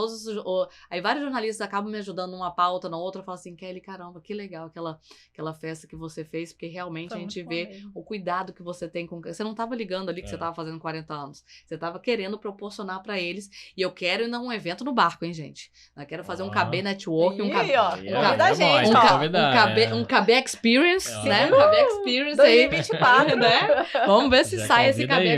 aí vários jornalistas acabam me ajudando numa pauta, na outra, falam assim, Kelly, caramba, que legal aquela festa que você fez, porque realmente a gente vê o cuidado que você tem com... Você não estava ligando ali que você estava fazendo 40 anos. Você estava querendo proporcionar para eles. E eu quero ir num evento no barco, hein, gente? Eu quero fazer um KB Network, um KB Experience, né? Um KB Experience 2024, aí, né? Vamos ver se sai esse KB Experience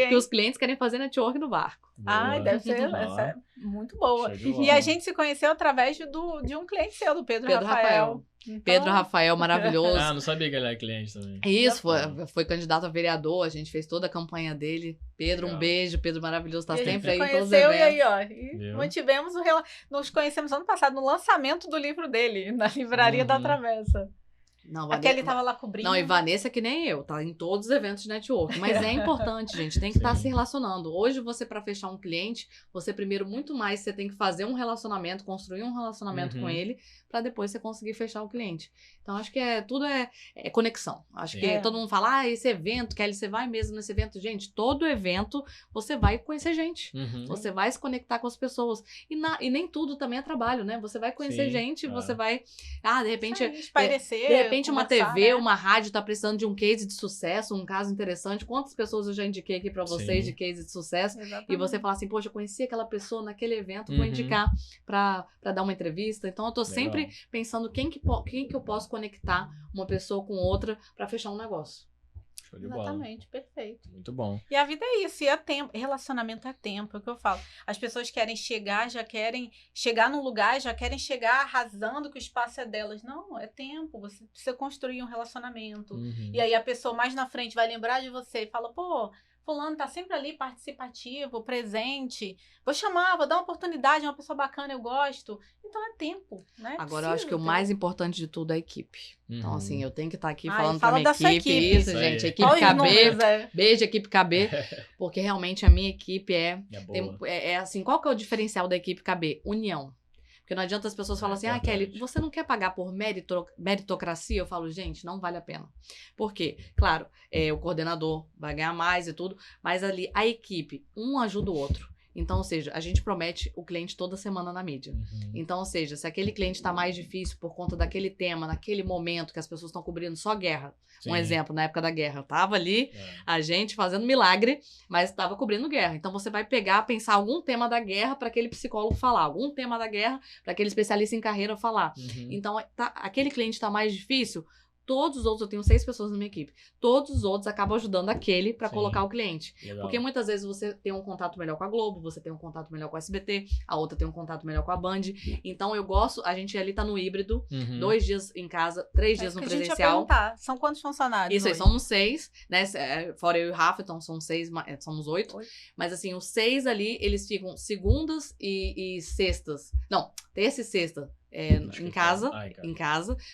que os clientes querem fazer network no barco. Ai, deve ser, essa é muito boa. E a gente se conheceu através de um cliente seu, do Pedro Rafael. Então... Pedro Rafael, maravilhoso. Não sabia que ele era cliente também. Isso, foi candidato a vereador, a gente fez toda a campanha dele. Pedro, um beijo, Pedro maravilhoso, tá sempre aí em todos os eventos. E aí, ó, mantivemos nos conhecemos ano passado, no lançamento do livro dele, na Livraria da Travessa. Não, a Kelly tava lá cobrindo. Não, e Vanessa que nem eu, tá em todos os eventos de network. Mas é importante, gente, tem que estar se relacionando. Hoje, você, para fechar um cliente, você primeiro, muito mais, você tem que fazer um relacionamento, construir um relacionamento com ele, para depois você conseguir fechar o cliente. Então, acho que tudo é conexão. Acho que todo mundo fala, esse evento, Kelly, você vai mesmo nesse evento? Gente, todo evento, você vai conhecer gente. Você vai se conectar com as pessoas. E nem tudo também é trabalho, né? Você vai conhecer gente, você vai... de repente... espairecer, de repente uma TV, uma rádio tá precisando de um case de sucesso, um caso interessante. Quantas pessoas eu já indiquei aqui pra vocês de case de sucesso? Exatamente. E você fala assim, poxa, eu conheci aquela pessoa naquele evento, vou indicar pra dar uma entrevista. Então eu tô sempre pensando quem que eu posso conectar uma pessoa com outra pra fechar um negócio. Exatamente, perfeito. Muito bom. E a vida é isso, e é tempo. Relacionamento é tempo, é o que eu falo. As pessoas querem chegar, já querem chegar num lugar, já querem chegar arrasando que o espaço é delas. Não, é tempo. Você precisa construir um relacionamento. E aí a pessoa mais na frente vai lembrar de você e fala, pô, fulano tá sempre ali participativo, presente. Vou chamar, vou dar uma oportunidade, é uma pessoa bacana, eu gosto. Então é tempo, né? Agora, eu acho que o mais importante de tudo é a equipe. Então, assim, eu tenho que estar aqui falando fala pra minha equipe. Isso, gente. Equipe KB. Beijo, equipe KB. Porque realmente a minha equipe é assim, qual que é o diferencial da equipe KB? União. Porque não adianta as pessoas falarem assim, Kelly, você não quer pagar por meritocracia? Eu falo, gente, não vale a pena. Por quê? Claro, o coordenador vai ganhar mais e tudo, mas ali a equipe, um ajuda o outro. Então, ou seja, a gente promete o cliente toda semana na mídia. Então, ou seja, se aquele cliente está mais difícil por conta daquele tema, naquele momento que as pessoas estão cobrindo só guerra. Um exemplo, na época da guerra, tava ali a gente fazendo milagre, mas estava cobrindo guerra. Então, você vai pensar algum tema da guerra para aquele psicólogo falar, algum tema da guerra para aquele especialista em carreira falar. Então, aquele cliente está mais difícil, todos os outros, eu tenho 6 pessoas na minha equipe, todos os outros acabam ajudando aquele para colocar o cliente. Legal. Porque muitas vezes você tem um contato melhor com a Globo, você tem um contato melhor com a SBT, a outra tem um contato melhor com a Band. Então eu gosto, a gente ali tá no híbrido, 2 dias em casa, 3 dias no presencial. São quantos funcionários? Isso aí, somos 6, né? Fora eu e o Rafa, então são 6, somos 8. Mas assim, os 6 ali, eles ficam segundas e sextas. Não, terça e sexta. Em casa,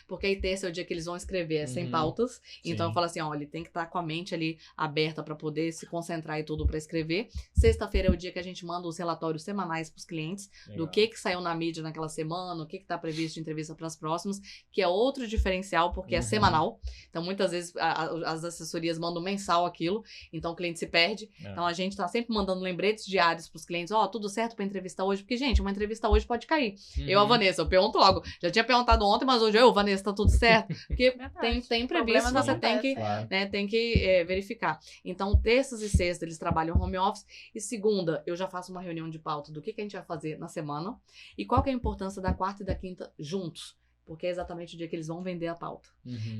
porque aí terça é o dia que eles vão escrever sem pautas, então eu falo assim, ele tem que estar com a mente ali aberta para poder se concentrar e tudo para escrever. Sexta-feira é o dia que a gente manda os relatórios semanais para os clientes, do que saiu na mídia naquela semana, o que está previsto de entrevista para as próximas, que é outro diferencial, porque é semanal, então muitas vezes as assessorias mandam mensal aquilo, então o cliente se perde, então a gente está sempre mandando lembretes diários para os clientes, tudo certo para entrevista hoje, porque gente, uma entrevista hoje pode cair. A Vanessa, eu pergunto logo. Já tinha perguntado ontem, mas hoje Vanessa, tá tudo certo? Porque tem imprevisto, você tem que verificar. Então, terças e sextas eles trabalham home office e segunda eu já faço uma reunião de pauta do que a gente vai fazer na semana e qual que é a importância da quarta e da quinta juntos. Porque é exatamente o dia que eles vão vender a pauta.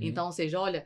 Então, ou seja, olha,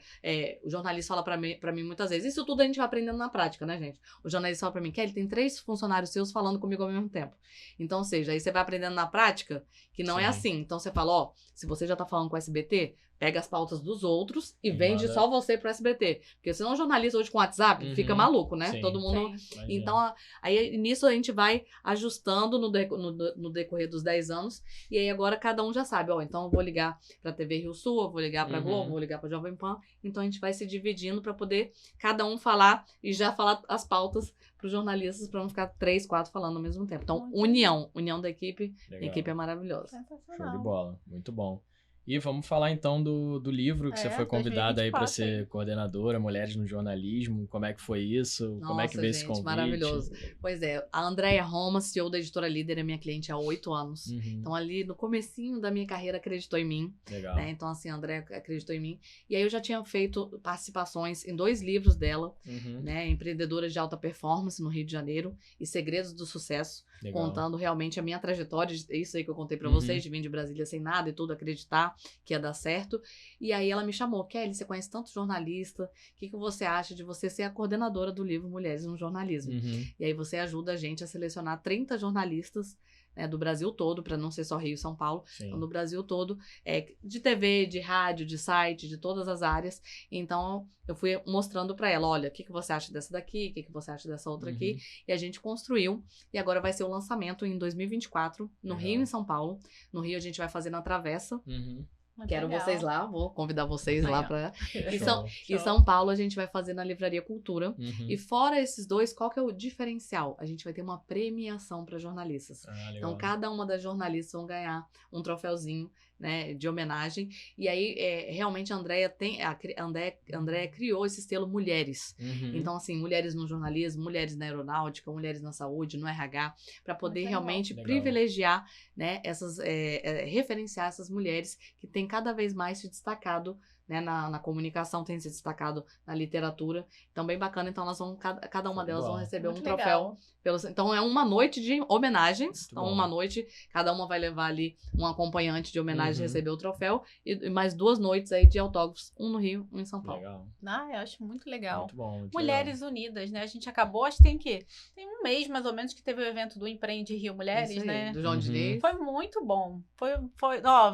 o jornalista fala pra mim muitas vezes, isso tudo a gente vai aprendendo na prática, né, gente? O jornalista fala pra mim, Kelly, tem 3 funcionários seus falando comigo ao mesmo tempo. Então, ou seja, aí você vai aprendendo na prática que não é assim. Então, você fala, se você já tá falando com o SBT, pega as pautas dos outros e vende só você pro SBT. Porque senão o jornalista hoje com o WhatsApp fica maluco, né? Todo mundo... Então, aí nisso a gente vai ajustando no decorrer dos 10 anos. E aí agora cada um já sabe, então eu vou ligar pra TV Rio Sul, eu vou ligar pra Globo, vou ligar pra Jovem Pan. Então a gente vai se dividindo pra poder cada um falar e já falar as pautas pros jornalistas, pra não ficar 3, 4 falando ao mesmo tempo. Então, união da equipe. Legal. A equipe é maravilhosa. Show de bola, muito bom. E vamos falar então do livro que você foi convidada aí para ser coordenadora, Mulheres no Jornalismo. Como é que foi isso? Nossa, como é que veio esse convite? Maravilhoso. Pois é, a Andréia Roma, CEO da Editora Líder, é minha cliente há 8 anos. Então ali no comecinho da minha carreira acreditou em mim. Legal. Né? Então assim, a Andréia acreditou em mim. E aí eu já tinha feito participações em 2 livros dela, né? Empreendedoras de Alta Performance no Rio de Janeiro e Segredos do Sucesso. Legal. Contando realmente a minha trajetória, isso aí que eu contei pra vocês, de vir de Brasília sem nada e tudo, acreditar que ia dar certo. E aí ela me chamou, Kelly, você conhece tanto jornalista, o que você acha de você ser a coordenadora do livro Mulheres no Jornalismo? E aí você ajuda a gente a selecionar 30 jornalistas, né, do Brasil todo, para não ser só Rio e São Paulo, então do Brasil todo, de TV, de rádio, de site, de todas as áreas. Então eu fui mostrando para ela, olha, o que você acha dessa daqui, o que você acha dessa outra aqui, e a gente construiu, e agora vai ser o lançamento em 2024, no Rio e em São Paulo. No Rio a gente vai fazer na Travessa. Quero vocês lá, vou convidar vocês lá para. Em São Paulo a gente vai fazer na Livraria Cultura. E fora esses 2, qual que é o diferencial? A gente vai ter uma premiação para jornalistas. Então cada uma das jornalistas vão ganhar um troféuzinho, né, de homenagem. E aí, realmente, a Andréia criou esse selo Mulheres. Então, assim, mulheres no jornalismo, mulheres na aeronáutica, mulheres na saúde, no RH, para poder realmente privilegiar, né, referenciar essas mulheres que têm cada vez mais se destacado, né, na comunicação, tem se destacado na literatura. Então, bem bacana. Então, elas vão, cada uma delas vão receber um troféu. Então, é uma noite de homenagens. Então, uma noite, cada uma vai levar ali um acompanhante de homenagem receber o troféu. E mais 2 noites aí de autógrafos, um no Rio, um em São Paulo. Legal. Eu acho muito legal. Muito bom. Muito Mulheres legal. Unidas, né? A gente acabou, acho que tem um mês mais ou menos que teve o evento do Empreende Rio Mulheres, aí, né? Do João Diniz. Foi muito bom.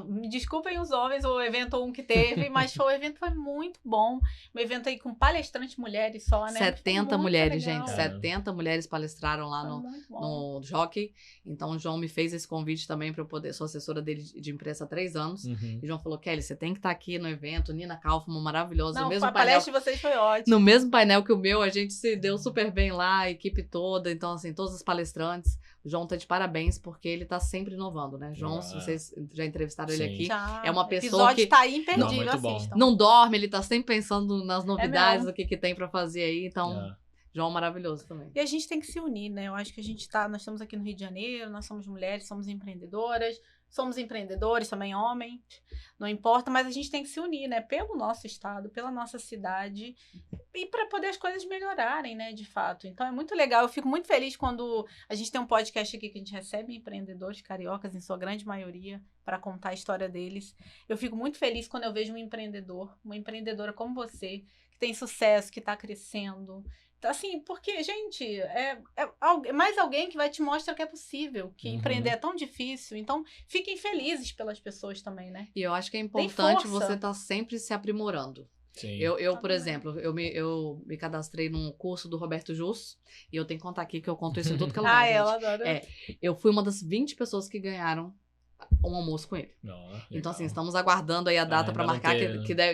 Me desculpem os homens, o evento que teve, mas o evento foi muito bom. Um evento aí com palestrantes mulheres só, né? 70 mulheres, legal. gente. 70 mulheres palestraram lá no Jockey. Então, o João me fez esse convite também para eu poder. Sou assessora dele de imprensa há 3 anos. E o João falou, Kelly, você tem que estar aqui no evento. Nina Kaufman, maravilhosa. A palestra de vocês foi ótima. No mesmo painel que o meu, a gente se deu super bem lá, a equipe toda. Então, assim, todos os palestrantes. O João tá de parabéns, porque ele tá sempre inovando, né? João, se vocês já entrevistaram ele aqui, é uma pessoa que... tá aí imperdível, assistam. Não dorme, ele tá sempre pensando nas novidades, o que tem pra fazer aí. Então, João maravilhoso também. E a gente tem que se unir, né? Eu acho que nós estamos aqui no Rio de Janeiro, nós somos mulheres, somos empreendedoras, somos empreendedores, também homens, não importa, mas a gente tem que se unir, né? Pelo nosso estado, pela nossa cidade, e para poder as coisas melhorarem, né? De fato. Então é muito legal, eu fico muito feliz quando a gente tem um podcast aqui que a gente recebe empreendedores cariocas, em sua grande maioria, para contar a história deles. Eu fico muito feliz quando eu vejo um empreendedor, uma empreendedora como você, que tem sucesso, que está crescendo. Assim, porque, gente, é mais alguém que vai te mostrar que é possível, que empreender é tão difícil. Então, fiquem felizes pelas pessoas também, né? E eu acho que é importante você estar sempre se aprimorando. Sim. Eu, por exemplo, eu me cadastrei num curso do Roberto Jus, e eu tenho que contar aqui que eu conto isso em tudo que ela vai. Ela adora. Eu fui uma das 20 pessoas que ganharam um almoço com ele. Então, assim, estamos aguardando aí a data para marcar,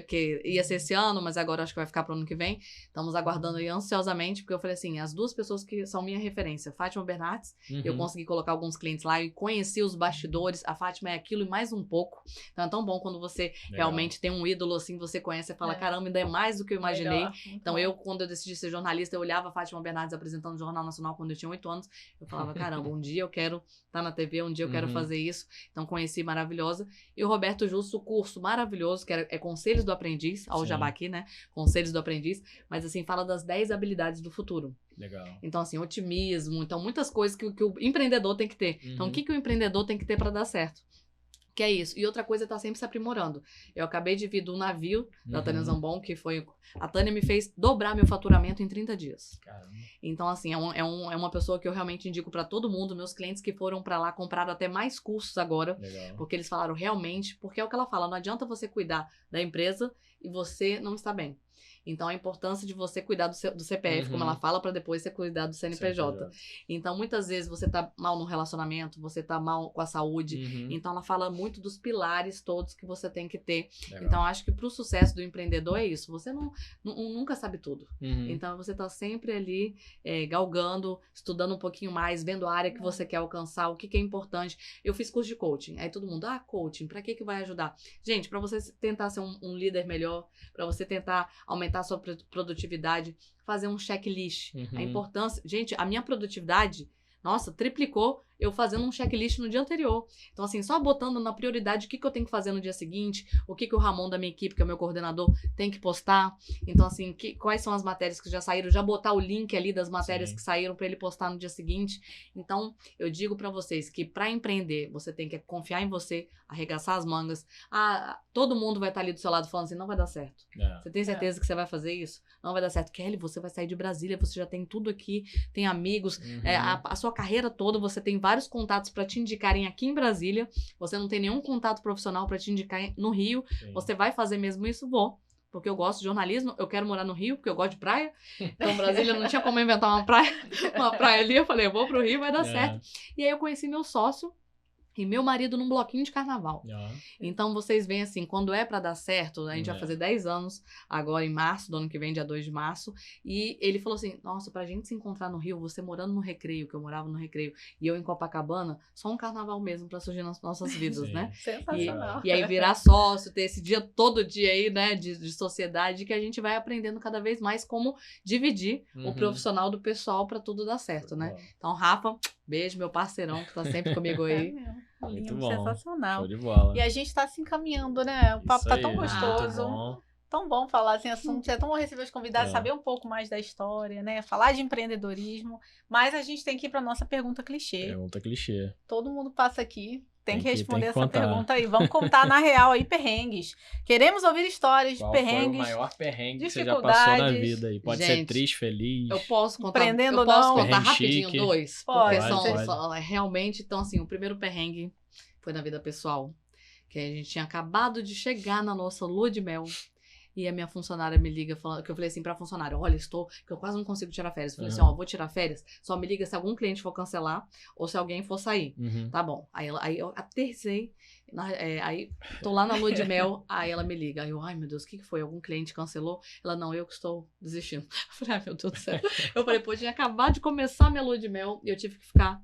que ia ser esse ano, mas agora acho que vai ficar pro ano que vem. Estamos aguardando aí ansiosamente, porque eu falei assim, as 2 pessoas que são minha referência, Fátima Bernardes, eu consegui colocar alguns clientes lá e conheci os bastidores, a Fátima é aquilo e mais um pouco. Então é tão bom quando você realmente tem um ídolo assim, você conhece e fala, caramba, ainda é mais do que eu imaginei. Então quando eu decidi ser jornalista, eu olhava a Fátima Bernardes apresentando o Jornal Nacional quando eu tinha 8 anos, eu falava, caramba, um dia eu quero estar na TV, um dia eu quero fazer isso. Então conheci, maravilhosa. E o Roberto Justo, o curso maravilhoso, que é Conselhos do Aprendiz, ao jabá aqui, né? Conselhos do Aprendiz, mas assim, fala das 10 habilidades do futuro. Legal. Então, assim, otimismo, então muitas coisas que o empreendedor tem que ter. Então, o que o empreendedor tem que ter para dar certo? Que é isso. E outra coisa é estar sempre se aprimorando. Eu acabei de vir do navio da Tânia Zambon, que foi... A Tânia me fez dobrar meu faturamento em 30 dias. Caramba. Então, assim, é uma pessoa que eu realmente indico para todo mundo. Meus clientes que foram para lá compraram até mais cursos agora. Legal. Porque eles falaram realmente... Porque é o que ela fala, não adianta você cuidar da empresa e você não está bem. Então, a importância de você cuidar do CPF, como ela fala, para depois você cuidar do CNPJ. Então, muitas vezes você tá mal no relacionamento, você tá mal com a saúde. Então, ela fala muito dos pilares todos que você tem que ter. Legal. Então, acho que pro sucesso do empreendedor é isso. Você nunca sabe tudo. Então, você tá sempre ali galgando, estudando um pouquinho mais, vendo a área que você quer alcançar, o que é importante. Eu fiz curso de coaching. Aí todo mundo, coaching, pra que vai ajudar? Gente, pra você tentar ser um líder melhor, pra você tentar aumentar a sua produtividade, fazer um checklist. A importância... Gente, a minha produtividade, nossa, triplicou eu fazendo um checklist no dia anterior. Então, assim, só botando na prioridade o que eu tenho que fazer no dia seguinte, o que o Ramon da minha equipe, que é o meu coordenador, tem que postar. Então, assim, quais são as matérias que já saíram, já botar o link ali das matérias que saíram para ele postar no dia seguinte. Então, eu digo para vocês que para empreender, você tem que confiar em você, arregaçar as mangas. Todo mundo vai estar ali do seu lado falando assim, não vai dar certo. Você tem certeza que você vai fazer isso? Não vai dar certo. Kelly, você vai sair de Brasília, você já tem tudo aqui, tem amigos, a sua carreira toda, você tem vários contatos para te indicarem aqui em Brasília, você não tem nenhum contato profissional para te indicar no Rio, você vai fazer mesmo isso? Vou, porque eu gosto de jornalismo, eu quero morar no Rio, porque eu gosto de praia, então Brasília não tinha como inventar uma praia ali, eu falei, eu vou pro Rio, vai dar certo. E aí eu conheci meu sócio, e meu marido num bloquinho de carnaval. Então, vocês veem assim, quando é pra dar certo, a gente vai fazer 10 anos, agora em março, do ano que vem, dia 2 de março, e ele falou assim, nossa, pra gente se encontrar no Rio, você morando no Recreio, que eu morava no Recreio, e eu em Copacabana, só um carnaval mesmo pra surgir nas nossas vidas, né? Sensacional. E aí virar sócio, ter esse dia, todo dia aí, né, de sociedade, que a gente vai aprendendo cada vez mais como dividir o profissional do pessoal pra tudo dar certo, né? Então, Rafa, beijo, meu parceirão, que tá sempre comigo aí. Muito bom. Sensacional. Show de bola. E a gente tá se encaminhando, né? O papo tá tão gostoso. Bom. Tão bom falar assim, assuntos. É tão bom receber os convidados, saber um pouco mais da história, né? Falar de empreendedorismo. Mas a gente tem que ir pra nossa pergunta clichê. Pergunta clichê. Todo mundo passa aqui. Tem que responder essa pergunta aí. Vamos contar na real aí perrengues. Queremos ouvir histórias de perrengues. Qual foi o maior perrengue que você já passou na vida? E pode ser triste, feliz. Eu posso contar. Empreendendo eu posso não. contar rapidinho chique. 2? Pode. Porque são realmente... Então, assim, o primeiro perrengue foi na vida pessoal. Que a gente tinha acabado de chegar na nossa lua de mel. E a minha funcionária me liga falando, que eu falei assim pra funcionária, olha, que eu quase não consigo tirar férias. Eu falei assim, vou tirar férias, só me liga se algum cliente for cancelar ou se alguém for sair. Tá bom. Aí eu atercei, aí tô lá na lua de mel, aí ela me liga. Aí eu, ai meu Deus, o que foi? Algum cliente cancelou? Ela, não, eu que estou desistindo. Eu falei, ai meu Deus do céu. Eu falei, pô, tinha acabado de começar minha lua de mel e eu tive que ficar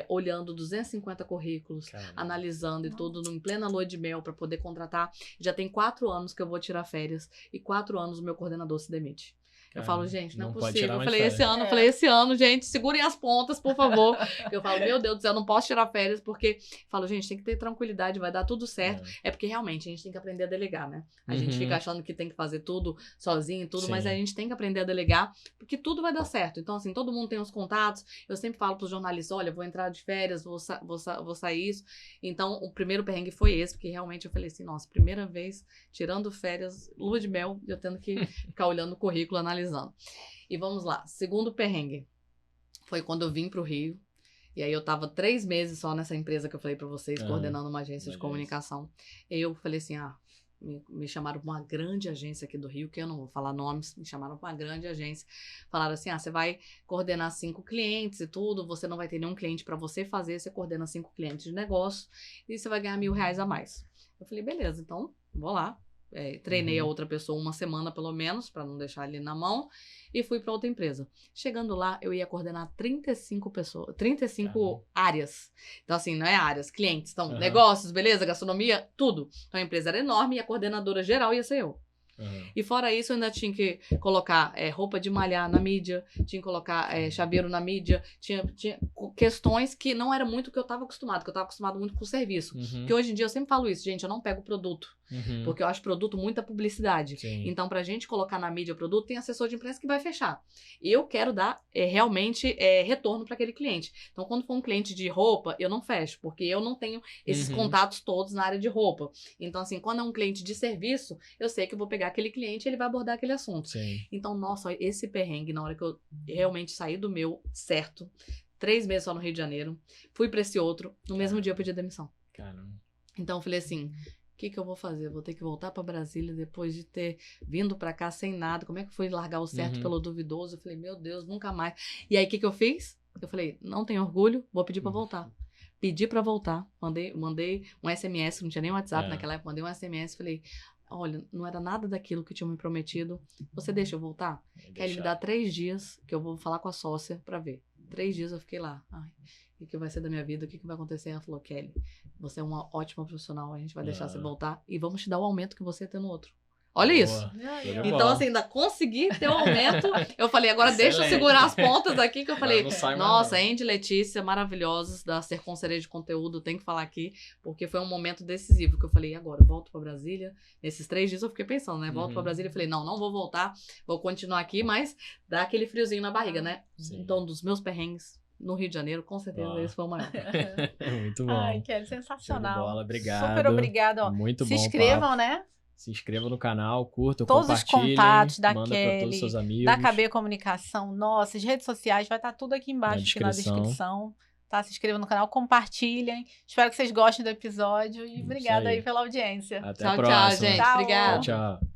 olhando 250 currículos, analisando e tudo em plena lua de mel para poder contratar. Já tem 4 anos que eu vou tirar férias e 4 anos o meu coordenador se demite. Eu falo, gente, não é possível. Eu falei, esse ano, gente, segurem as pontas, por favor. Eu falo, meu Deus do céu, eu não posso tirar férias, porque... Falo, gente, tem que ter tranquilidade, vai dar tudo certo. É porque, realmente, a gente tem que aprender a delegar, né? A gente fica achando que tem que fazer tudo sozinho, mas a gente tem que aprender a delegar, porque tudo vai dar certo. Então, assim, todo mundo tem os contatos. Eu sempre falo pros jornalistas, olha, vou entrar de férias, vou sair isso. Então, o primeiro perrengue foi esse, porque realmente eu falei assim, nossa, primeira vez tirando férias, lua de mel, eu tendo que ficar olhando o currículo, analisando. E vamos lá, segundo perrengue foi quando eu vim pro Rio, e aí eu tava 3 meses só nessa empresa que eu falei pra vocês, coordenando uma agência de comunicação. E eu falei assim, me chamaram pra uma grande agência aqui do Rio, que eu não vou falar nomes, me chamaram pra uma grande agência, falaram assim, você vai coordenar 5 clientes e tudo, você não vai ter nenhum cliente pra você fazer, você coordena 5 clientes de negócio, e você vai ganhar R$1.000 a mais. Eu falei, beleza, então, vou lá. Treinei a outra pessoa 1 semana, pelo menos, para não deixar ele na mão, e fui para outra empresa. Chegando lá, eu ia coordenar 35 pessoas, 35 áreas. Então, assim, não é áreas, clientes. Então, negócios, beleza, gastronomia, tudo. Então, a empresa era enorme e a coordenadora geral ia ser eu. E fora isso, eu ainda tinha que colocar roupa de malhar na mídia, tinha que colocar chaveiro na mídia, tinha questões que não era muito o que eu estava acostumado, que eu estava acostumado muito com o serviço. Porque hoje em dia eu sempre falo isso, gente, eu não pego produto. Porque eu acho produto muita publicidade. Então, pra gente colocar na mídia o produto, tem assessor de imprensa que vai fechar. Eu quero dar realmente retorno para aquele cliente. Então, quando for um cliente de roupa, eu não fecho, porque eu não tenho esses contatos todos na área de roupa. Então, assim, quando é um cliente de serviço, eu sei que eu vou pegar aquele cliente e ele vai abordar aquele assunto. Então, nossa, esse perrengue, na hora que eu realmente saí do meu certo, 3 meses só no Rio de Janeiro, fui pra esse outro, no mesmo dia eu pedi demissão. Caramba. Então, eu falei assim, O que eu vou fazer? Vou ter que voltar para Brasília depois de ter vindo para cá sem nada. Como é que foi largar o certo pelo duvidoso? Eu falei, meu Deus, nunca mais. E aí, o que eu fiz? Eu falei, não tenho orgulho, vou pedir para voltar. Pedi para voltar, mandei um SMS, não tinha nem WhatsApp naquela época, mandei um SMS, falei, olha, não era nada daquilo que tinham me prometido, você deixa eu voltar? Kelly, me dá 3 dias que eu vou falar com a sócia para ver. 3 dias eu fiquei lá, ai, o que vai ser da minha vida, o que vai acontecer? Ela falou, Kelly, você é uma ótima profissional, a gente vai deixar você voltar e vamos te dar o aumento que você ia ter no outro. Olha isso. Então, assim, ainda consegui ter o aumento. Eu falei, agora deixa eu segurar as pontas aqui, que eu falei, nossa, Andy e Letícia, maravilhosos, da Ser Conselheira de Conteúdo, tem que falar aqui, porque foi um momento decisivo, que eu falei, agora, volto pra Brasília. Nesses 3 dias eu fiquei pensando, né? Volto pra Brasília, eu falei, não vou voltar, vou continuar aqui, mas dá aquele friozinho na barriga, né? Sim. Então, dos meus perrengues no Rio de Janeiro, com certeza esse foi o maior. Muito bom. Ai, Kelly, sensacional. Bola, obrigado. Super obrigada. Muito Se bom inscrevam, papo. Né? Se inscrevam no canal, curtam, todos compartilhem. Todos os contatos da manda Kelly, para todos os seus amigos. da KB Comunicação, nossas redes sociais, vai estar tudo aqui embaixo, aqui na descrição. Tá? Se inscrevam no canal, compartilhem. Espero que vocês gostem do episódio e obrigada aí pela audiência. Até a próxima. Tchau, gente. Tchau. Obrigada. Tchau.